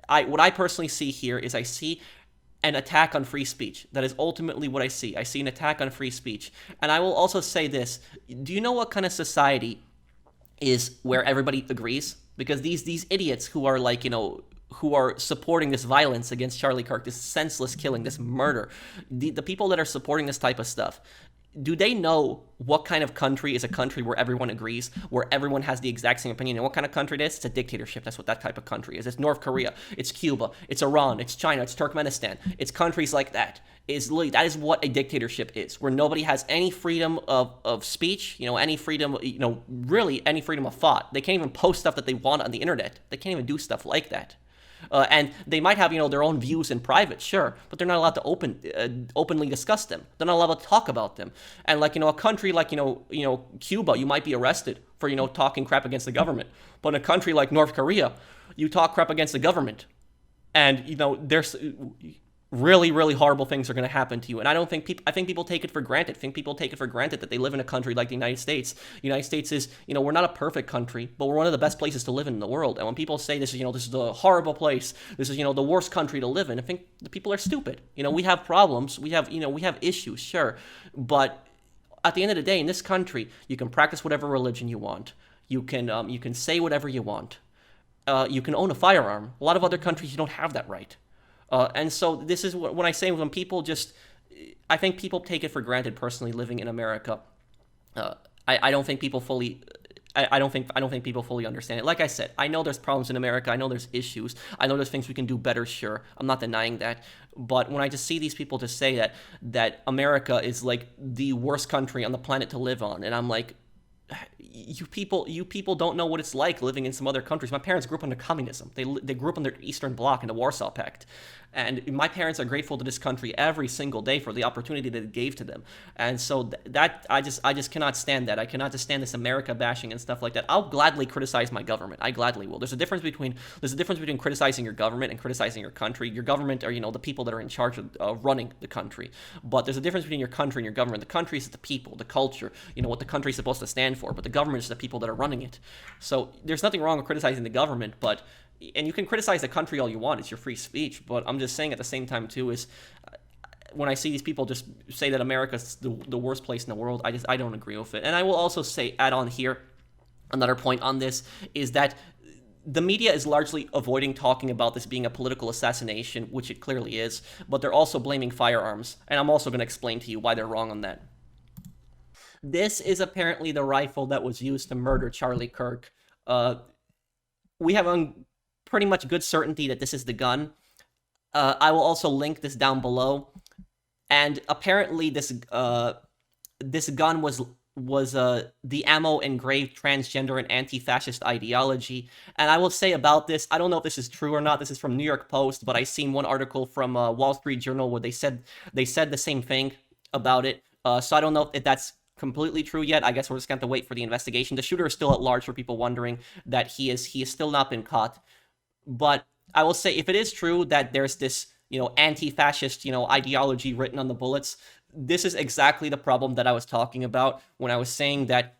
what I personally see here is I see an attack on free speech. That is ultimately what I see. I see an attack on free speech. And I will also say this. Do you know what kind of society is where everybody agrees? Because these idiots who are who are supporting this violence against Charlie Kirk, this senseless killing, this murder, the people that are supporting this type of stuff, do they know what kind of country is a country where everyone agrees, where everyone has the exact same opinion? And what kind of country it is? It's a dictatorship. That's what that type of country is. It's North Korea, it's Cuba, it's Iran, it's China, it's Turkmenistan. It's countries like that. That is what a dictatorship is, where nobody has any freedom of speech, any freedom, really any freedom of thought. They can't even post stuff that they want on the internet. They can't even do stuff like that. And they might have, their own views in private, sure, but they're not allowed to openly discuss them. They're not allowed to talk about them. And a country like, Cuba, you might be arrested for, talking crap against the government. But in a country like North Korea, you talk crap against the government, and there's really, really horrible things are going to happen to you. And I think people take it for granted. People take it for granted that they live in a country like the United States. The United States is, we're not a perfect country, but we're one of the best places to live in the world. And when people say this is the horrible place, this is, the worst country to live in, I think the people are stupid. We have problems. We have issues, sure. But at the end of the day, in this country, you can practice whatever religion you want. You can say whatever you want. You can own a firearm. A lot of other countries, you don't have that right. And so this is when I say, when people I think people take it for granted personally living in America. I don't think people fully, I don't think people fully understand it. Like I said, I know there's problems in America. I know there's issues. I know there's things we can do better. Sure, I'm not denying that. But when I just see these people just say that America is like the worst country on the planet to live on, and I'm like, you people don't know what it's like living in some other countries. My parents grew up under communism. They grew up under the Eastern Bloc and the Warsaw Pact. And my parents are grateful to this country every single day for the opportunity that it gave to them. And so that I just cannot stand that. I cannot just stand this America bashing and stuff like that. I'll gladly criticize my government. I gladly will. There's a difference between criticizing your government and criticizing your country. Your government are, the people that are in charge of running the country. But there's a difference between your country and your government. The country is the people, the culture, what the country is supposed to stand for. But the government is the people that are running it. So there's nothing wrong with criticizing the government, and you can criticize the country all you want. It's your free speech. But I'm just saying at the same time, too, is when I see these people just say that America's the worst place in the world, I don't agree with it. And I will also add on here, another point on this, is that the media is largely avoiding talking about this being a political assassination, which it clearly is, but they're also blaming firearms. And I'm also going to explain to you why they're wrong on that. This is apparently the rifle that was used to murder Charlie Kirk. We have pretty much good certainty that this is the gun. I will also link this down below. And apparently this gun was the ammo engraved transgender and anti-fascist ideology. And I will say about this, I don't know if this is true or not. This is from New York Post, but I seen one article from Wall Street Journal where they said the same thing about it. So I don't know if that's completely true yet. I guess we're just going to have to wait for the investigation. The shooter is still at large, for people wondering that he is still not been caught. But I will say, if it is true that there's this, anti-fascist, ideology written on the bullets, this is exactly the problem that I was talking about when I was saying that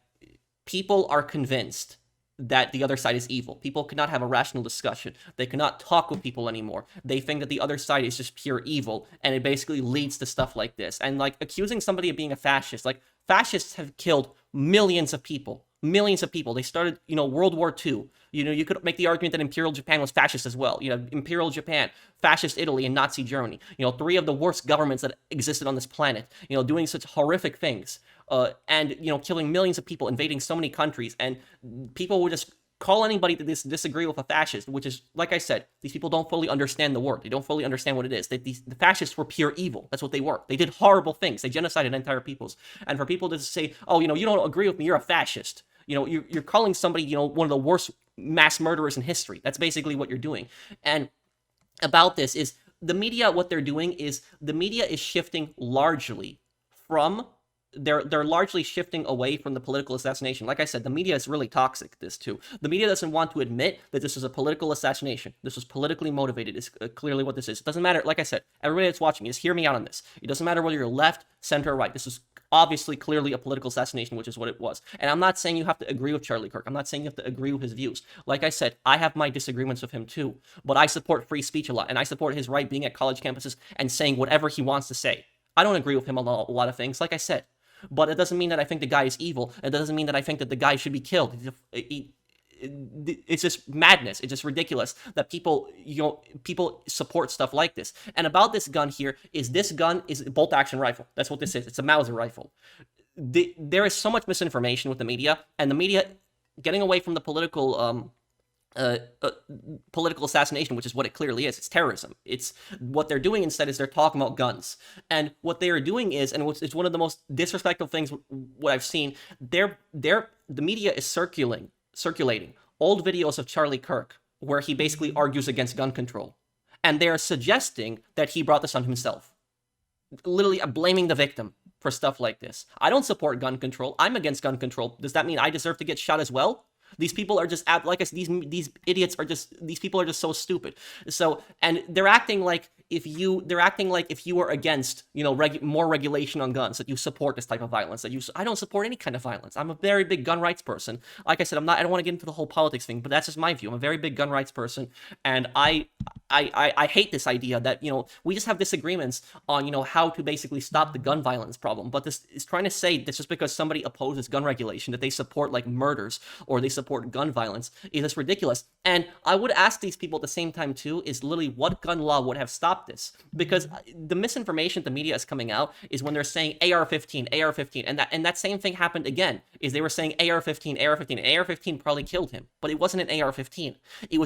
people are convinced that the other side is evil. People cannot have a rational discussion. They cannot talk with people anymore. They think that the other side is just pure evil, and it basically leads to stuff like this. And accusing somebody of being a fascist, fascists have killed millions of people. They started, World War II. You could make the argument that Imperial Japan was fascist as well. Imperial Japan, fascist Italy, and Nazi Germany. Three of the worst governments that existed on this planet. Doing such horrific things. And killing millions of people, invading so many countries. And people would just call anybody that disagree with a fascist, which is, like I said, these people don't fully understand the word. They don't fully understand what it is. The fascists were pure evil. That's what they were. They did horrible things. They genocided entire peoples. And for people to say, oh, you don't agree with me, you're a fascist. You're calling somebody, one of the worst mass murderers in history. That's basically what you're doing. And about this is the media, what they're doing is the media is shifting largely from they're largely shifting away from the political assassination. Like I said, the media is really toxic, this too. The media doesn't want to admit that this was a political assassination. This was politically motivated, is clearly what this is. It doesn't matter, like I said, everybody that's watching me, just hear me out on this. It doesn't matter whether you're left, center, or right. This is obviously clearly a political assassination, which is what it was. And I'm not saying you have to agree with Charlie Kirk. I'm not saying you have to agree with his views. Like I said, I have my disagreements with him too, but I support free speech a lot, and I support his right being at college campuses and saying whatever he wants to say. I don't agree with him on a lot of things, like I said. But it doesn't mean that I think the guy is evil. It doesn't mean that I think that the guy should be killed. It's just madness. It's just ridiculous that people support stuff like this. And about this gun here this gun is a bolt action rifle. That's what this is. It's a Mauser rifle. There is so much misinformation with the media, and the media getting away from the political assassination, which is what it clearly is. It's terrorism. It's what they're doing instead is they're talking about guns. And what they are doing is, and it's one of the most disrespectful things what I've seen, the media is circulating old videos of Charlie Kirk where he basically argues against gun control. And they're suggesting that he brought this on himself. Literally blaming the victim for stuff like this. I don't support gun control. I'm against gun control. Does that mean I deserve to get shot as well? These people are just like I said, these idiots are just, these people are just so stupid. So, and they're acting like if you are against, more regulation on guns, that you support this type of violence, I don't support any kind of violence. I'm a very big gun rights person. Like I said, I don't want to get into the whole politics thing, but that's just my view. I'm a very big gun rights person, and I hate this idea that, we just have disagreements on, how to basically stop the gun violence problem. But this is trying to say that just because somebody opposes gun regulation, that they support like murders or they support gun violence, is just ridiculous. And I would ask these people at the same time too, is literally what gun law would have stopped this? Because the misinformation the media is coming out is when they're saying AR-15, and that same thing happened again, is they were saying AR-15, AR-15 probably killed him, but it wasn't an AR-15.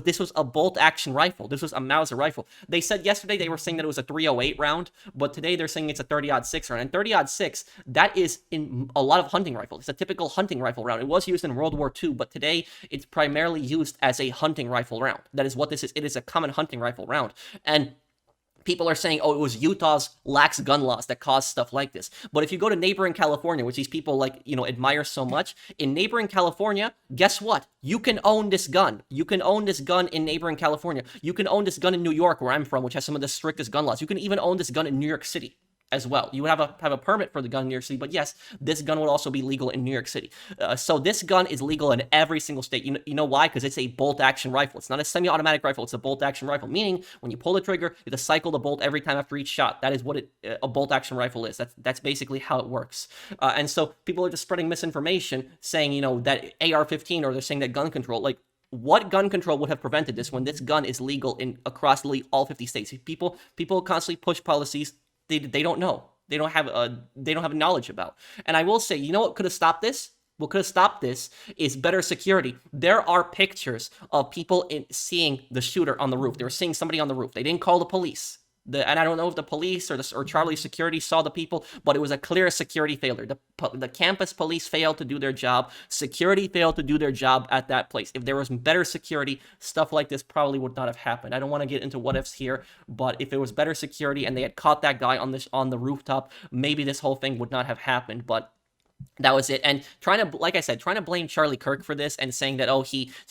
This was a bolt action rifle. This was a Mauser rifle. They said yesterday they were saying that it was a 308 round, but today they're saying it's a 30-06 round. And 30-06, that is in a lot of hunting rifles. It's a typical hunting rifle round. It was used in World War II, but today it's primarily used as a hunting rifle round. That is what this is. It is a common hunting rifle round. And people are saying, it was Utah's lax gun laws that caused stuff like this. But if you go to neighboring California, which these people admire so much, in neighboring California, guess what? You can own this gun. You can own this gun in neighboring California. You can own this gun in New York, where I'm from, which has some of the strictest gun laws. You can even own this gun in New York City as well. You would have a permit for the gun in New York City, but yes, this gun would also be legal in New York City. So this gun is legal in every single state. You know why? Because it's a bolt action rifle. It's not a semi-automatic rifle. It's a bolt action rifle, meaning when you pull the trigger, you have to cycle the bolt every time after each shot. That is what a bolt action rifle is. That's basically how it works. And so people are just spreading misinformation, saying that AR-15, or they're saying that gun control, like, what gun control would have prevented this when this gun is legal across all 50 states? People constantly push policies they don't know. They don't have knowledge about. And I will say, what could have stopped this? What could have stopped this is better security. There are pictures of people seeing the shooter on the roof. They were seeing somebody on the roof. They didn't call the police. And I don't know if the police or Charlie's security saw the people, but it was a clear security failure. The campus police failed to do their job. Security failed to do their job at that place. If there was better security, stuff like this probably would not have happened. I don't want to get into what ifs here, but if it was better security and they had caught that guy on the rooftop, maybe this whole thing would not have happened. But that was it. And trying to blame Charlie Kirk for this and saying that,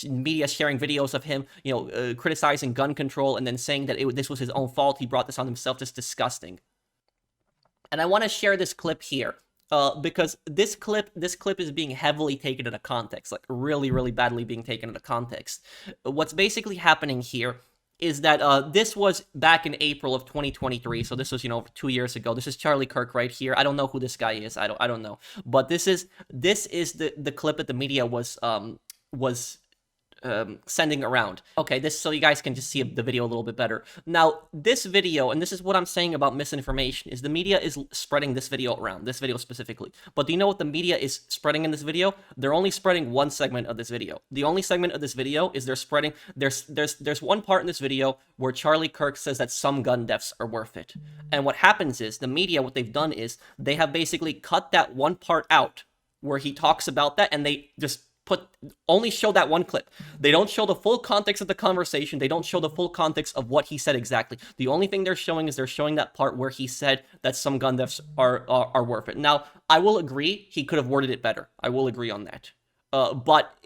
media sharing videos of him, criticizing gun control and then saying that this was his own fault, he brought this on himself, just disgusting. And I want to share this clip here because this clip is being heavily taken into context, like really, really badly being taken into context. What's basically happening here is that this was back in April of 2023, so this was 2 years ago. This is Charlie Kirk right here. I don't know who this guy is. I don't know, but this is the clip that the media was sending around. Okay, so you guys can just see the video a little bit better. Now, this video, and this is what I'm saying about misinformation, is the media is spreading this video around, this video specifically. But do you know what the media is spreading in this video? They're only spreading one segment of this video. The only segment of this video is they're spreading, there's one part in this video where Charlie Kirk says that some gun deaths are worth it. And what happens is, the media, what they've done is, they have basically cut that one part out where he talks about that, and they just only show that one clip. They don't show the full context of the conversation. They don't show the full context of what he said exactly. The only thing they're showing is they're showing that part where he said that some gun deaths are worth it. Now, I will agree he could have worded it better. I will agree on that. But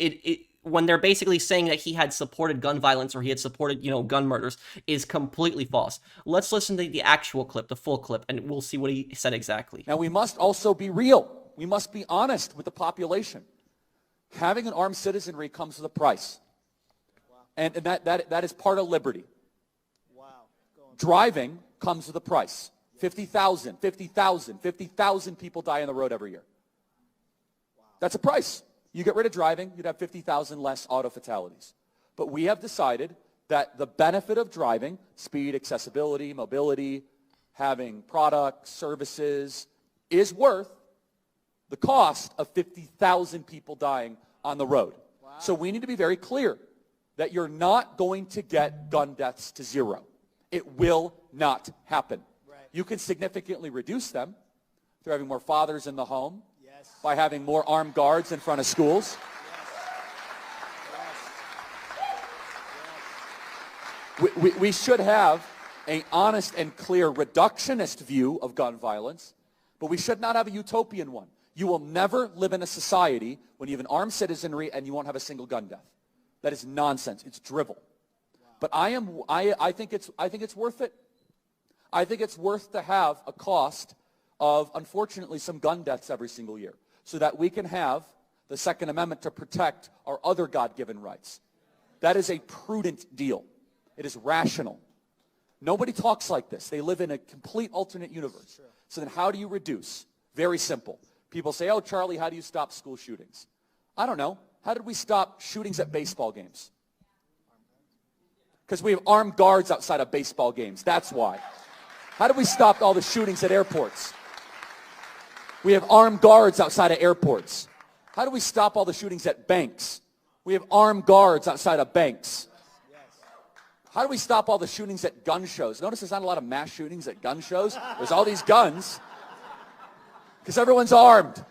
when they're basically saying that he had supported gun violence or he had supported, gun murders, is completely false. Let's listen to the actual clip, the full clip, and we'll see what he said exactly. Now, we must also be real. We must be honest with the population. Having an armed citizenry comes with a price. And that is part of liberty. Driving comes with a price. 50,000 people die on the road every year. That's a price. You get rid of driving, you'd have 50,000 less auto fatalities. But we have decided that the benefit of driving, speed, accessibility, mobility, having products, services, is worth the cost of 50,000 people dying on the road. So we need to be very clear that you're not going to get gun deaths to zero. It will not happen. You can significantly reduce them through having more fathers in the home, by having more armed guards in front of schools. We should have an honest and clear reductionist view of gun violence, but we should not have a utopian one. You will never live in a society when you have an armed citizenry and you won't have a single gun death. That is nonsense. It's drivel. But I think it's worth it. I think it's worth to have a cost of, unfortunately, some gun deaths every single year so that we can have the Second Amendment to protect our other God-given rights. That is a prudent deal. It is rational. Nobody talks like this. They live in a complete alternate universe. So then how do you reduce? Very simple. People say, oh, Charlie, how do you stop school shootings? I don't know. How did we stop shootings at baseball games? Because we have armed guards outside of baseball games. That's why. How did we stop all the shootings at airports? We have armed guards outside of airports. How do we stop all the shootings at banks? We have armed guards outside of banks. How do we stop all the shootings at gun shows? Notice there's not a lot of mass shootings at gun shows. There's all these guns because everyone's armed.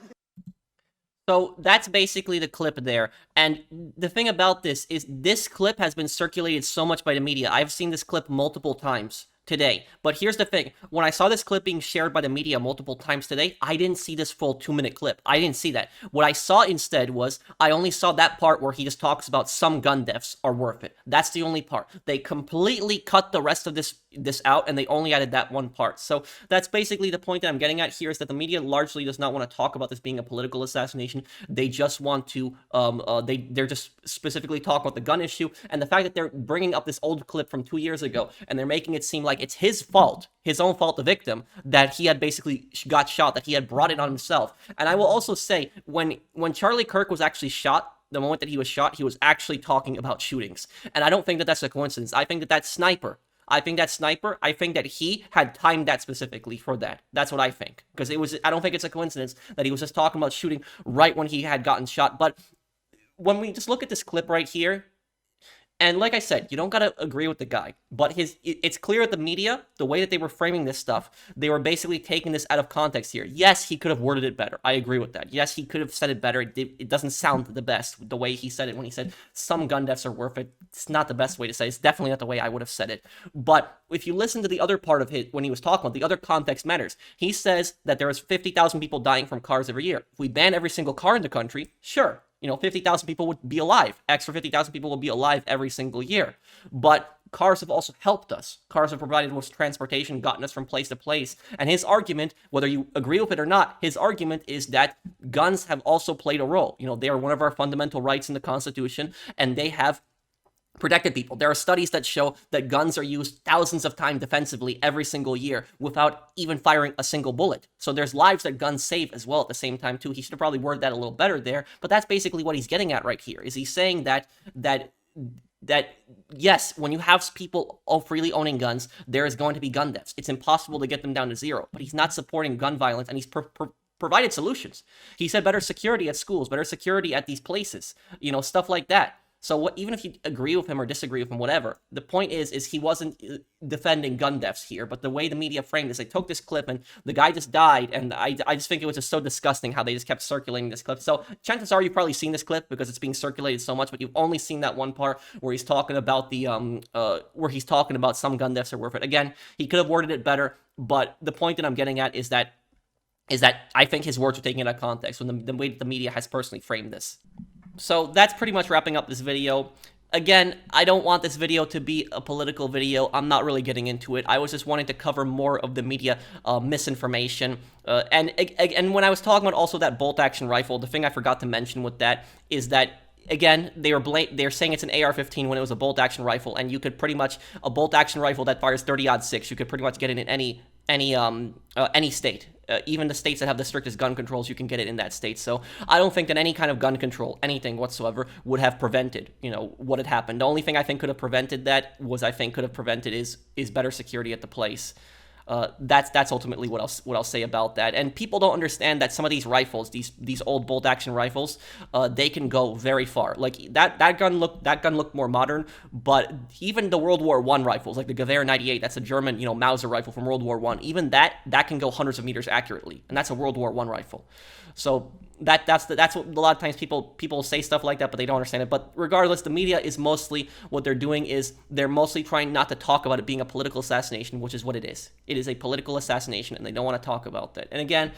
So that's basically the clip there. And the thing about this is this clip has been circulated so much by the media. I've seen this clip multiple times today. But here's the thing. When I saw this clip being shared by the media multiple times today, I didn't see this full 2-minute clip. I didn't see that. What I saw instead was I only saw that part where he just talks about some gun deaths are worth it. That's the only part. They completely cut the rest of this out, and they only added that one part. So that's basically the point that I'm getting at here, is that the media largely does not want to talk about this being a political assassination. They just want to, they're just specifically talking about the gun issue, and the fact that they're bringing up this old clip from 2 years ago, and they're making it seem like it's his fault, his own fault, the victim, that he had basically got shot, that he had brought it on himself. And I will also say, when Charlie Kirk was actually shot, the moment that he was shot, he was actually talking about shootings. And I don't think that that's a coincidence. I think that that sniper, I think that he had timed that specifically for that. That's what I think. Because I don't think it's a coincidence that he was just talking about shooting right when he had gotten shot. But when we just look at this clip right here, and like I said, you don't gotta agree with the guy, but it's clear that the media, the way that they were framing this stuff, they were basically taking this out of context here. Yes, he could have worded it better. I agree with that. Yes, he could have said it better. It doesn't sound the best the way he said it when he said some gun deaths are worth it. It's not the best way to say it. It's definitely not the way I would have said it. But if you listen to the other part of it when he was talking about, the other context matters. He says that there is 50,000 people dying from cars every year. If we ban every single car in the country, sure. 50,000 people would be alive. Extra 50,000 people will be alive every single year. But cars have also helped us. Cars have provided us transportation, gotten us from place to place. And his argument, whether you agree with it or not, his argument is that guns have also played a role. They are one of our fundamental rights in the Constitution, and they have protected people. There are studies that show that guns are used thousands of times defensively every single year without even firing a single bullet. So there's lives that guns save as well at the same time too. He should have probably worded that a little better there, but that's basically what he's getting at right here. Is he's saying that yes, when you have people freely owning guns, there is going to be gun deaths. It's impossible to get them down to zero, but he's not supporting gun violence, and he's provided solutions. He said better security at schools, better security at these places, stuff like that. So what? Even if you agree with him or disagree with him, whatever. The point is he wasn't defending gun deaths here. But the way the media framed this, they took this clip and the guy just died, and I just think it was just so disgusting how they just kept circulating this clip. So chances are you've probably seen this clip because it's being circulated so much, but you've only seen that one part where he's talking about some gun deaths are worth it. Again, he could have worded it better, but the point that I'm getting at is that I think his words are taken out of context from the way that the media has personally framed this. So that's pretty much wrapping up this video. Again, I don't want this video to be a political video. I'm not really getting into it. I was just wanting to cover more of the media misinformation. And when I was talking about also that bolt-action rifle, the thing I forgot to mention with that is that, again, they're saying it's an AR-15 when it was a bolt-action rifle, and you could pretty much, a bolt-action rifle that fires 30-06, you could pretty much get it in any state. Even the states that have the strictest gun controls, you can get it in that state. So I don't think that any kind of gun control, anything whatsoever, would have prevented, what had happened. The only thing I think could have prevented that is better security at the place. That's ultimately what I'll say about that. And people don't understand that some of these rifles, these old bolt action rifles, they can go very far. Like that gun looked more modern, but even the World War I rifles, like the Gewehr 98, that's a German Mauser rifle from World War I. Even that can go hundreds of meters accurately, and that's a World War I rifle. So that's what a lot of times people say stuff like that, but they don't understand it. But regardless, the media is mostly, what they're doing is they're mostly trying not to talk about it being a political assassination, which is what it is. It is a political assassination, and they don't want to talk about that. And again,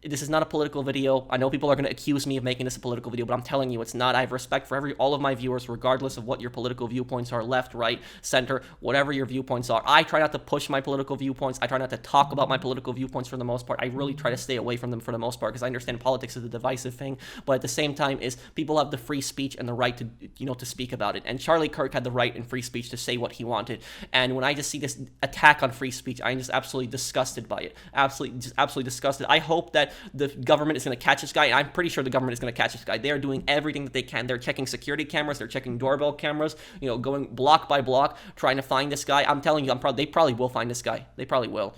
this is not a political video. I know people are going to accuse me of making this a political video, but I'm telling you it's not. I have respect for all of my viewers, regardless of what your political viewpoints are, left, right, center, whatever your viewpoints are. I try not to push my political viewpoints. I try not to talk about my political viewpoints for the most part. I really try to stay away from them for the most part, because I understand politics is a divisive thing, but at the same time is people have the free speech and the right to speak about it. And Charlie Kirk had the right and free speech to say what he wanted. And when I just see this attack on free speech, I'm just absolutely disgusted by it. Absolutely disgusted. I hope that the government is going to catch this guy, and I'm pretty sure the government is going to catch this guy. They are doing everything that they can. They're checking security cameras, they're checking doorbell cameras, going block by block, trying to find this guy. I'm telling you, they probably will find this guy. They probably will.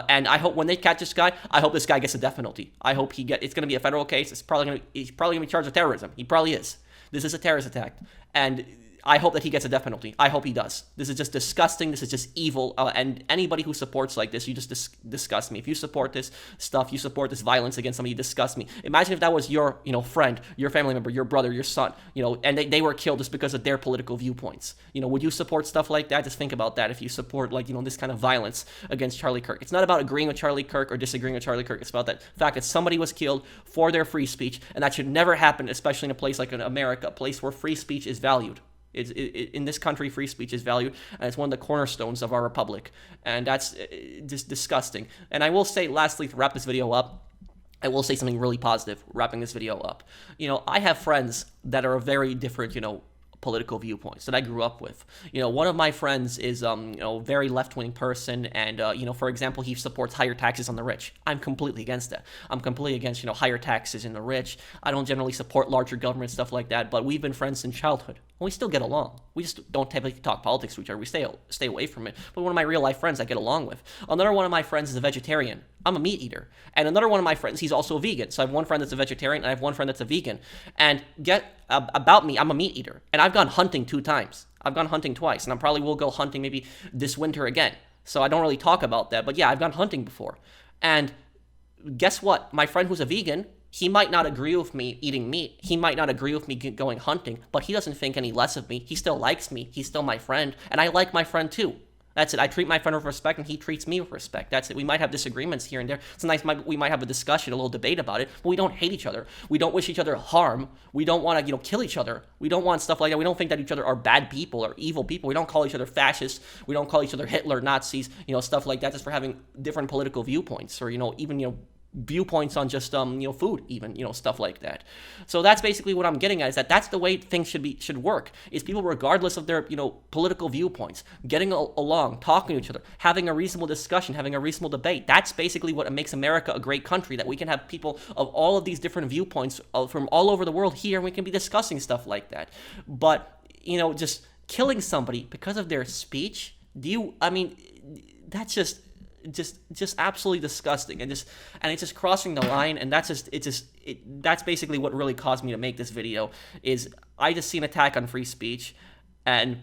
And I hope when they catch this guy, I hope this guy gets a death penalty. I hope it's going to be a federal case. He's probably going to be charged with terrorism. He probably is. This is a terrorist attack. And I hope that he gets a death penalty. I hope he does. This is just disgusting. This is just evil. And anybody who supports like this, you just disgust me. If you support this stuff, you support this violence against somebody, you disgust me. Imagine if that was your, friend, your family member, your brother, your son, and they were killed just because of their political viewpoints. Would you support stuff like that? Just think about that. If you support this kind of violence against Charlie Kirk. It's not about agreeing with Charlie Kirk or disagreeing with Charlie Kirk. It's about that fact that somebody was killed for their free speech, and that should never happen, especially in a place like in America, a place where free speech is valued. In this country, free speech is valued, and it's one of the cornerstones of our republic, and that's just disgusting. And I will say, lastly, to wrap this video up, I will say something really positive, wrapping this video up. I have friends that are very different, political viewpoints that I grew up with. One of my friends is, very left-wing person, and, for example, he supports higher taxes on the rich. I'm completely against that. I'm completely against, higher taxes in the rich. I don't generally support larger government, stuff like that, but we've been friends since childhood. We still get along. We just don't typically talk politics to each other. We stay away from it. But one of my real-life friends I get along with. Another one of my friends is a vegetarian. I'm a meat eater. And another one of my friends, he's also a vegan. So I have one friend that's a vegetarian, and I have one friend that's a vegan. And about me, I'm a meat eater. And I've gone hunting 2 times. I've gone hunting twice. And I probably will go hunting maybe this winter again. So I don't really talk about that. But yeah, I've gone hunting before. And guess what? My friend who's a vegan, he might not agree with me eating meat. He might not agree with me going hunting, but he doesn't think any less of me. He still likes me. He's still my friend, and I like my friend too. That's it. I treat my friend with respect, and he treats me with respect. That's it. We might have disagreements here and there. We might have a discussion, a little debate about it, but we don't hate each other. We don't wish each other harm. We don't want to, kill each other. We don't want stuff like that. We don't think that each other are bad people or evil people. We don't call each other fascists. We don't call each other Hitler, Nazis, stuff like that, just for having different political viewpoints, or even viewpoints on just food, even stuff like that. So that's basically what I'm getting at, is that's the way things should work, is people, regardless of their political viewpoints, getting along, talking to each other, having a reasonable discussion, having a reasonable debate. That's basically what makes America a great country, that we can have people of all of these different viewpoints from all over the world here, and we can be discussing stuff like that. But just killing somebody because of their speech, that's just just absolutely disgusting, and it's just crossing the line, and that's basically what really caused me to make this video. Is I just see an attack on free speech, and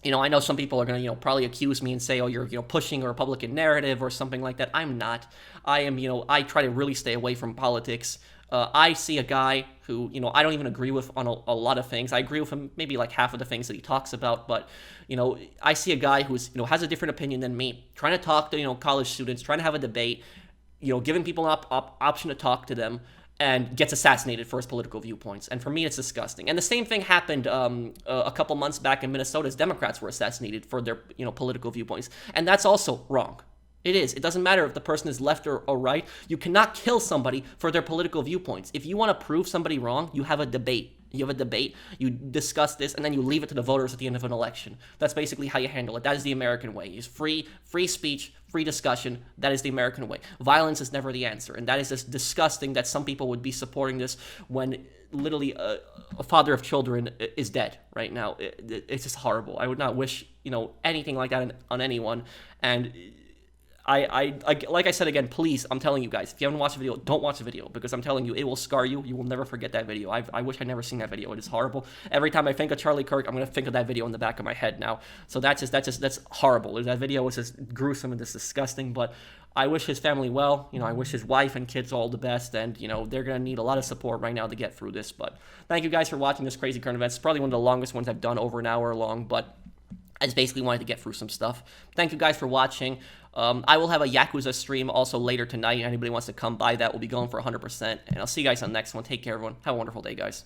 I know some people are going to, probably accuse me and say, oh, you're, pushing a Republican narrative or something like that. I'm not. I am, I try to really stay away from politics. I see a guy who, I don't even agree with on a lot of things. I agree with him maybe like half of the things that he talks about, but, I see a guy who's, has a different opinion than me, trying to talk to, college students, trying to have a debate, giving people an option to talk to them, and gets assassinated for his political viewpoints. And for me, it's disgusting. And the same thing happened a couple months back in Minnesota as Democrats were assassinated for their political viewpoints. And that's also wrong. It is. It doesn't matter if the person is left or right. You cannot kill somebody for their political viewpoints. If you want to prove somebody wrong, you have a debate. You have a debate, you discuss this, and then you leave it to the voters at the end of an election. That's basically how you handle it. That is the American way. Use free speech, free discussion. That is the American way. Violence is never the answer, and that is just disgusting that some people would be supporting this when literally a father of children is dead right now. It's just horrible. I would not wish, anything like that on anyone, and I like I said again, please, I'm telling you guys, if you haven't watched the video, don't watch the video, because I'm telling you, it will scar you. You will never forget that video. I wish I'd never seen that video. It is horrible. Every time I think of Charlie Kirk, I'm going to think of that video in the back of my head now. So that's horrible. That video was just gruesome and just disgusting, but I wish his family well. I wish his wife and kids all the best, and, they're going to need a lot of support right now to get through this. But thank you guys for watching this crazy current events. It's probably one of the longest ones I've done, over an hour long, but I just basically wanted to get through some stuff. Thank you guys for watching. I will have a Yakuza stream also later tonight. Anybody wants to come by that, will be going for 100%. And I'll see you guys on the next one. Take care, everyone. Have a wonderful day, guys.